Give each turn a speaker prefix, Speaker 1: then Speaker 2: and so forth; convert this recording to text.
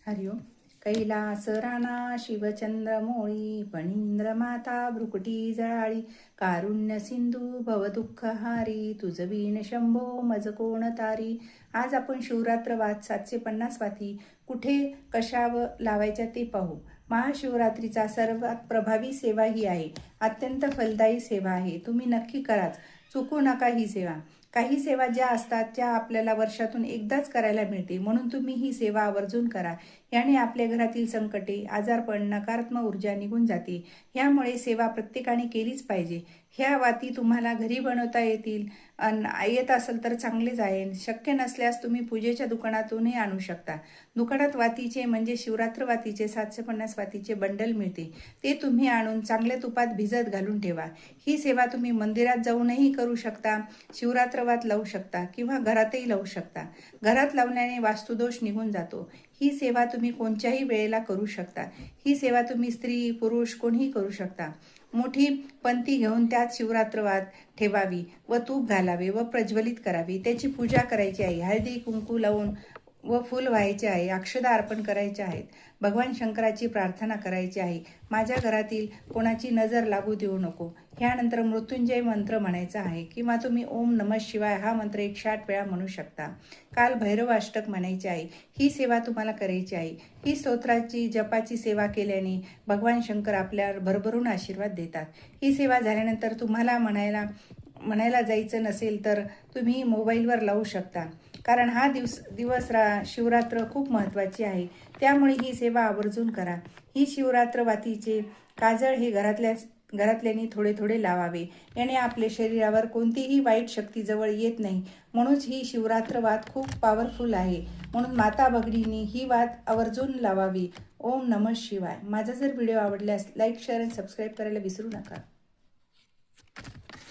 Speaker 1: हरिओम. कैलास राणा शिवचंद्रमोळी फणींद्र माता भ्रुकुटी जळाळी कारुण्य सिंधू भवदुःखहारी तुझ वीण शंभो मज कोण तारी. आज आपण शिवरात्र वाद 750 वाती कुठे कशावर लावायच्या ते पाहू. महाशिवरात्रीचा सर्वात प्रभावी सेवा ही आहे. अत्यंत फलदायी सेवा आहे. तुम्ही नक्की कराच, चुकू नका ही सेवा. काही सेवा ज्या असतात त्या आपल्याला वर्षातून एकदाच करायला मिळते, म्हणून तुम्ही ही सेवा आवर्जून करा. याने आपल्या घरातील संकटे, आजारपण, नकारात्मक ऊर्जा निघून जाते. यामुळे सेवा प्रत्येकाने केलीच पाहिजे. ह्या वाती तुम्हाला घरी बनवता येतील. येत असेल तर चांगलेच आहे. शक्य नसल्यास तुम्ही पूजेच्या दुकानातूनही आणू शकता. दुकानात वातीचे म्हणजे शिवरात्र वातीचे 750 वातीचे बंडल मिळते. ते तुम्ही आणून चांगल्या तुपात भिजत घालून ठेवा. ही सेवा तुम्ही मंदिरात जाऊनही करू शकता, शिवरात्रवात लावू शकता किंवा घरातही लावू शकता. घरात लावल्याने वास्तुदोष निघून जातो. ही सेवा तुम्ही कोणत्याही वेळेला करू शकता. ही सेवा तुम्ही स्त्री पुरुष कोणीही करू शकता. मोठी पंथी घेऊन त्यात शिवरात्रवात ठेवावी व तूप घालावे व प्रज्वलित करावी. त्याची पूजा करायची आहे. हळदी कुंकू लावून व फूल व्हायचे आहे. अक्षदा अर्पण करायचे आहेत. भगवान शंकराची प्रार्थना करायची आहे. माझ्या घरातील कोणाची नजर लागू देऊ नको. ह्यानंतर मृत्युंजय मंत्र म्हणायचा आहे किंवा तुम्ही ओम नमः शिवाय हा मंत्र 108 वेळा म्हणू शकता. काल भैरव अष्टक म्हणायचे आहे. ही सेवा तुम्हाला करायची आहे. ही स्तोत्राची जपाची सेवा केल्याने भगवान शंकर आपल्यावर भरभरून आशीर्वाद देतात. ही सेवा झाल्यानंतर तुम्हाला म्हणायला जायचं नसेल तर तुम्ही मोबाईलवर लावू शकता, कारण हा दिवस शिवरात्र खूप महत्त्वाची आहे. त्यामुळे ही सेवा आवर्जून करा. ही शिवरात्र वातीचे काजळ हे घरातल्यानी थोडे थोडे लावावे. याने आपल्या शरीरावर कोणतीही वाईट शक्ती जवळ येत नाही. म्हणूनच ही शिवरात्र वात खूप पॉवरफुल आहे. म्हणून माता भगिनींनी ही वात आवर्जून लावावी. ओम नमः शिवाय. माझा जर व्हिडिओ आवडल्यास लाईक, शेअर आणि सबस्क्राईब करायला विसरू नका.